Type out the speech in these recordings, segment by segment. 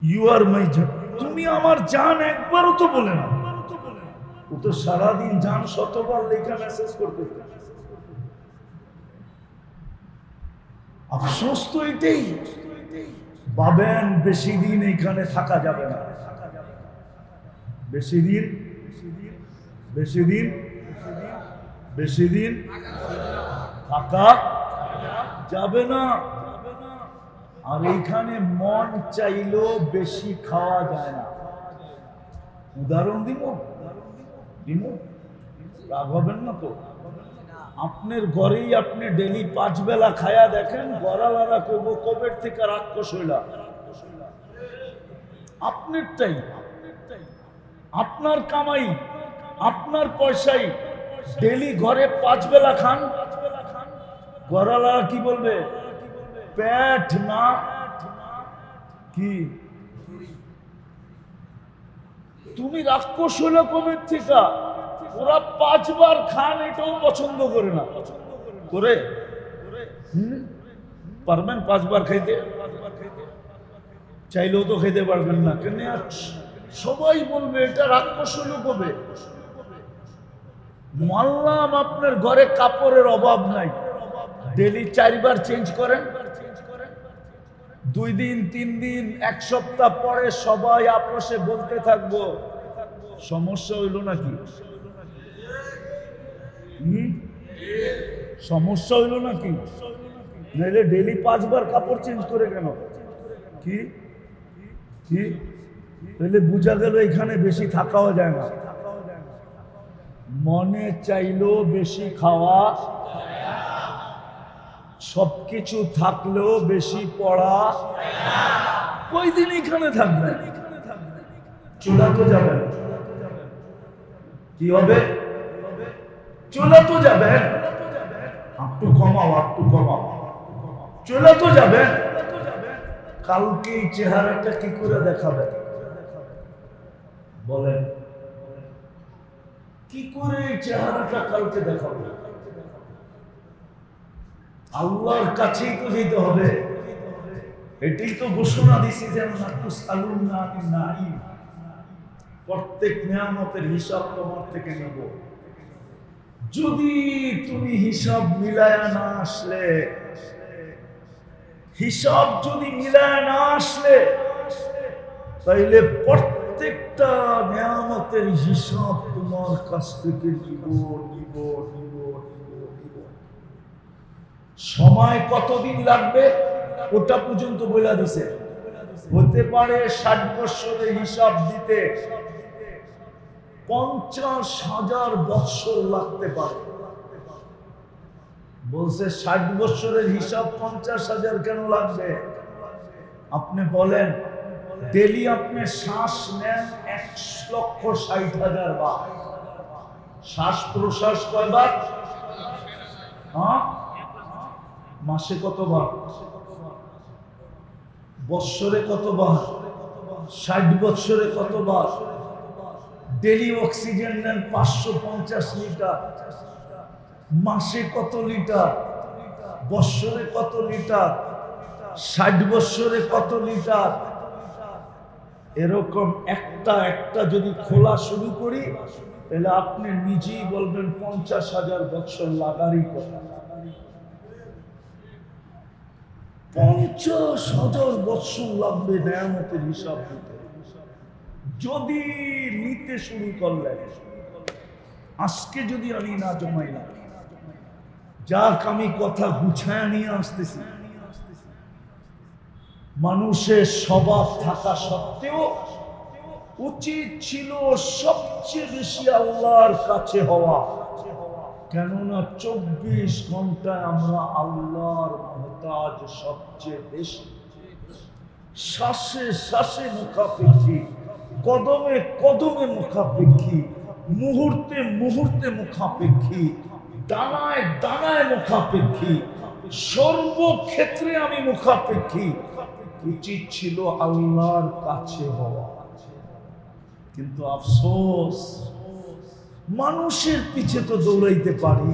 You আর মাই জান, তুমি আমার জান একবারও তো বলে না। ও তো সারাদিন জান শতবার লেখা মেসেজ করতে। আফসোস তো এটাই, ভাবেন বেশি দিন এখানে থাকা যাবে না। বেশি দিন বেশি দিন বেশি দিন থাকা যাবে না। আর এইখানে মন চাইলেও বেশি খাওয়া যায় না। উদাহরণ দিব দিব, রাগ হবেন না তো? আপনার ঘরেই আপনি ডেলি 5 বেলা খায়া দেখেন, গড়ালারা করব কবের থেকে রাক্ষস হইলা। আপনারটাই, আপনার কামাই, আপনার পয়সাই, ডেলি ঘরে 5 বেলা খান, গড়ালারা কি বলবে? পেট না কি? তুমি রাক্ষস হইলা কবের থেকে? ওরা 5 বার খান, এটাও পছন্দ করে না। করে পারবেন 5 বার খাইতে? চাইলেও তো খেতে পারবেন না। কেন? সবাই বলবে এটা রাক্ষস হইল কবে। মানলাম আপনার ঘরে কাপড়ের অভাব নাই, ডেলি 4 বার চেঞ্জ করেন, 2 দিন 3 দিন 1 সপ্তাহ পরে সবাই আপসে বলতে থাকবো, সমস্যা হইল নাকি? সমস্যা হইল নাকি? নাইলে ডেলি 5 বার কাপড় চেঞ্জ করে কেন? কি কি তাহলে বুঝা গেল এখানে বেশি থাকাও যায় না। মনে চাইলেও বেশি খাওয়া, সবকিছু থাকলেও বেশি পড়া। কয়দিন এখানে থাকবেন? চলে তো যাবেন। কি হবে? চলে তো যাবেন। একটু কমাও, একটু কমাও। চলে তো যাবেন। কালকে এই চেহারাটা কি করে দেখাবেন বলেন? কি করে এই চেহারাটা কালকে দেখাবে? আল্লাহর কাছেই তো যেতে হবে। এটাই তো ঘোষণা দিছি যে প্রত্যেক নিয়ামতের হিসাব তোমার থেকে নেব। যদি তুমি হিসাব মিলায়া না আসলে, হিসাব যদি মিলায় না আসলে, তাইলে প্রত্যেকটা নিয়ামতের হিসাব তোমার কাছ থেকে নিব নিব নিব নিব। সময় কতদিন লাগবে ওটা পর্যন্ত বলে দিছে। হতে পারে 60 বছরের হিসাব দিতে 50,000 বছর লাগতে পারে। বলছে 60 বছরের হিসাব 50,000 কেন লাগবে? আপনি বলেন, ডেলি আপনি শ্বাস নেন 1,60,000 বার। শ্বাস প্রশ্বাস কয়বার? মাসে কতবার? বৎসরে কতবার? 60 বছরে কতবার? ডেলি অক্সিজেন নেন 550 লিটার। মাসে কত লিটার? বৎসরে কত লিটার? 60 বছরে কত লিটার? এরকম একটা একটা যদি খোলা শুরু করি, তাহলে আপনি নিজেই বলবেন 50,000 বছর লাগারই কথা। 50,000 বছর লাগবে নিয়ামতের হিসাব দিতে। যদি নিতে শুরু করলেন, আজকে যদি আমি না জমাই না, যাক আমি কথা গুছায় নিয়ে আসতেছি। মানুষের স্বভাব থাকা সত্ত্বেও উচিত ছিল সবচেয়ে বেশি আল্লাহর কাছে হওয়া। কেননা 24 ঘন্টায় আমরা আল্লাহর মুহতাজ সবচেয়ে বেশি। শ্বাসে শ্বাসে মুখাপেক্ষী, কদমে কদমে মুখাপেক্ষী, মুহূর্তে মুহূর্তে মুখাপেক্ষী, দানায় দানায় মুখাপেক্ষী, সর্বক্ষেত্রে আমি মুখাপেক্ষী। উচিত ছিল আল্লাহর কাছে হওয়া। কিন্তু আফসোস, মানুষের পিছে তো দৌড়াইতে পারি,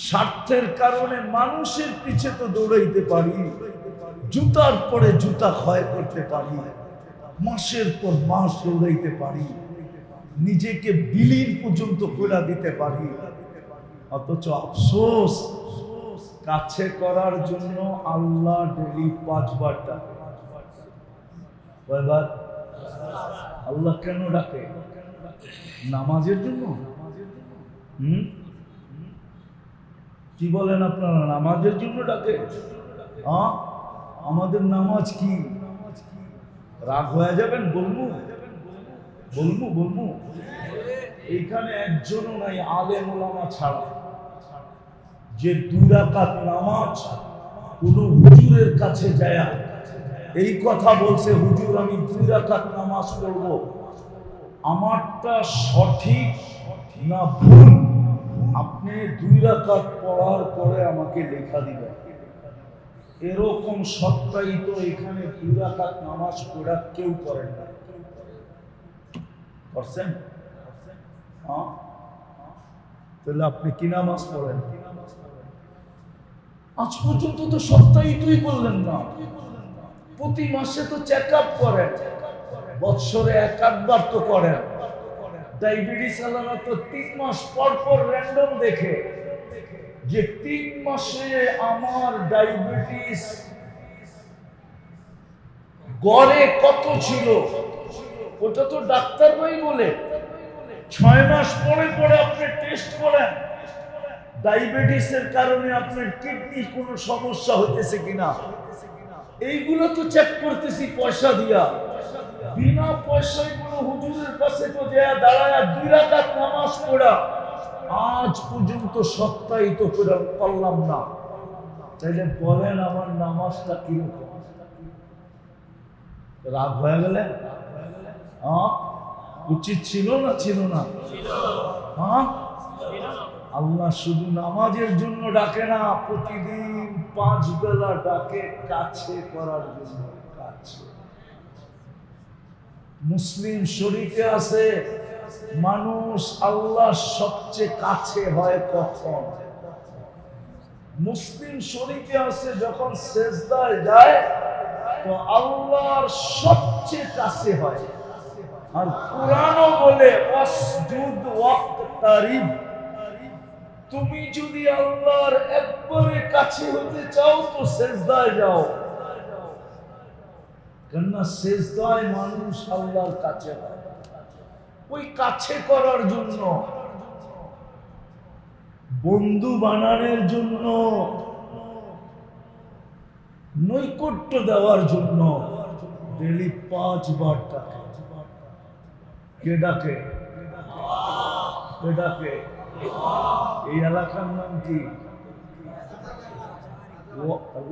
স্বার্থের কারণে মানুষের পিছে তো দৌড়াইতে পারি, জুতার পরে জুতা ক্ষয় করতে পারি, মাসের পর মাস দৌড়াইতে পারি, নিজেকে বিলীন পর্যন্ত করে দিতে পারি, অথচ আফসোস কাছে করার জন্য আল্লাহ ডেলি 5 বার ডাকে। কয়বার? আল্লাহ কেন ডাকে? নামাজের জন্য। কি বলেন আপনারা? নামাজের জন্য ডাকে? আমাদের নামাজ কি? রাগ হয়ে যাবেন? বলবো বলবো বলবো এইখানে একজনও নাই আলেম ওলামা ছাড়া যে 2 রাকাত নামাজ কোন হুজুরের কাছে যায় এই কথা বলছে, হুজুর আমি 2 রাকাত নামাজ পড়ব, আমারটা সঠিক না ভুল আপনি 2 রাকাত পড়ার পরে আমাকে লেখা দিবেন। এরকম সত্যায়িত এখানে 2 রাকাত নামাজ পড়া কেউ করেন না। করছেন? তাহলে আপনি কি নামাজ পড়েন? আজ পর্যন্ত তো সত্যায়িতই করলেন না। প্রতি মাসে তো চেক আপ করেন, বৎসরে 1-8 বার তো করেন। ডায়াবেটিস আলাদা তো 3 মাস পর পর র্যান্ডম দেখে যে 3 মাসে আমার ডায়াবেটিস গড়ে কত ছিল, ওটা তো ডাক্তার ভাই বলে। 6 মাস পরে পরে আপনি টেস্ট করেন ডায়াবেটিসের কারণে আপনার কিডনি কোনো সমস্যা হইতেছে কিনা, এইগুলো তো চেক করতেছি পয়সা দিয়া। বিনা পয়সায় কোনো হুজুরের কাছে তো যায় দাঁড়ায় 2 রাকাত নামাজ পড়া আজ পর্যন্ত সত্যায়িত করে পারলাম না। তাইলে বলেন আমার নামাজটা কিরকম? রাগ হয়ে গেলে? উচিত ছিল না ছিল না? আল্লাহ শুধু নামাজের জন্য ডাকে না, প্রতিদিন 5 বেলা ডাকে কাছে করার জন্য। কাছে মুসলিম শরীফে আছে মানুষ আল্লাহ সবচেয়ে কাছে হয় কখন? মুসলিম শরীফে আছে যখন সেজদায় যায় তো আল্লাহর সবচেয়ে কাছে হয়। আর কুরআনও বলে ওয়াসজুদ ওয়াক্তারিব, তুমি যদি আল্লাহর একবারে কাছে হতে চাও তো সেজদায় যাও, কেননা সেজদায় মানুষ আল্লাহর কাছে হয়। ওই কাছে করার জন্য, বন্ধু বানানোর জন্য, নৈকট্য দেওয়ার জন্য ডেলি 5 বার ডাকে। কে ডাকে? কে ডাকে? এই এলাকার নাম কি?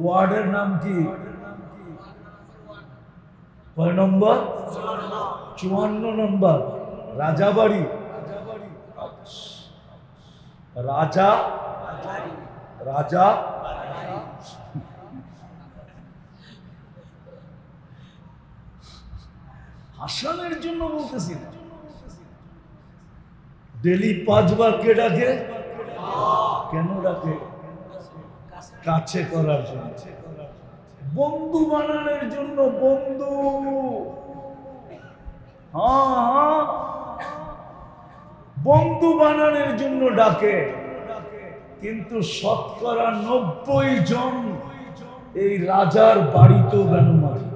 ওয়ার্ডের নাম কি? কয় নম্বর? 54 নম্বর। রাজাবাড়ি। রাজা রাজা হাসানের জন্য বলতেছি না, ডেলি 5 বার কে ডাকে? কেন ডাকে? কাছে করার জন্য, বন্ধু বানানোর জন্য। বন্ধু, বন্ধু বানানোর জন্য ডাকে। কিন্তু 90% জন এই রাজার বাড়িতেও বেনমাজি।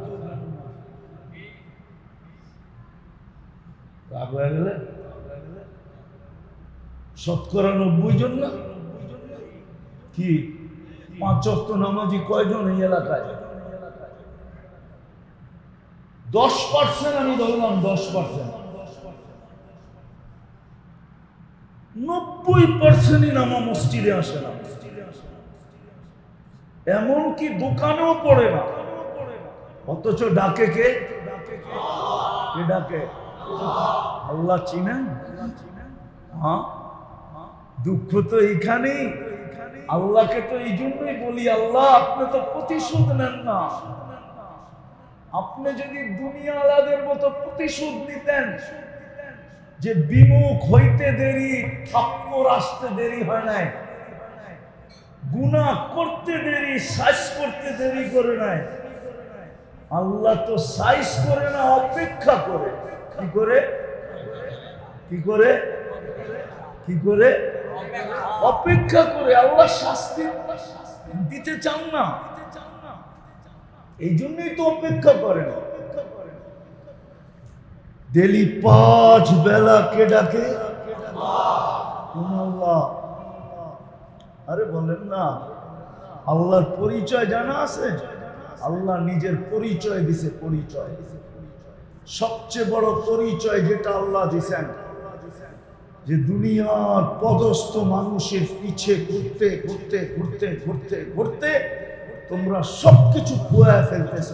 রাগ হয়ে গেলে? 90% জন না কি? 5 ওয়াক্ত নামাজি কয়জন এই এলাকায়? 10% আমি ধরলাম, 10%। 90%ই নামা মসজিদে আসে না, এমনকি দোকানেও পড়ে না, অথচ ডাকে কে? কে ডাকে? আল্লাহ চিনেন? দুঃখ তো এইখানেই। আল্লাহকে তো এই জন্যই বলি, আল্লাহ আপনি তো প্রতিশোধ নেন না। আপনি যদি দুনিয়ালাদের মতো প্রতিশোধ নিতেন যে বিমুখ হইতে দেরি, থাপ্পড় আসতে দেরি হয় নাই, গুনাহ করতে দেরি, সাইজ করতে দেরি করে নাই। আল্লাহ তো সাইজ করে না, অপেক্ষা করে। কি করে? কি করে? কি করে? অপেক্ষা করে। আল্লাহ শাস্তি দিতে চান না, এই জন্যই তো অপেক্ষা করেন। ডেলি 5 বেলা কে ডাকে? আল্লাহ। আরে বলেন না, আল্লাহর পরিচয় জানা আছে? আল্লাহ নিজের পরিচয় দিছে। পরিচয়, সবচেয়ে বড় পরিচয় যেটা আল্লাহ দিছেন, যে দুনিয়ার পদস্থ মানুষের পিছে ঘুরতে ঘুরতে ঘুরতে ঘুরতে ঘুরতে তোমরা সবকিছু খুঁয়ে ফেলতেছ।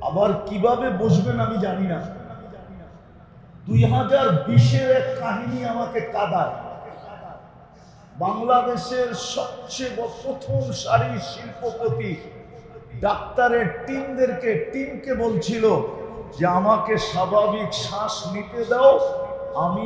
আবার কিভাবে বসবেন আমি জানি না। 2020-এর এক কাহিনী আমাকে কাঁদায়। বাংলাদেশের সবচেয়ে প্রথম সারির শিল্পপতি ডাক্তারের টিমকে বলছিল যে আমাকে স্বাভাবিক শ্বাস নিতে দাও, আমি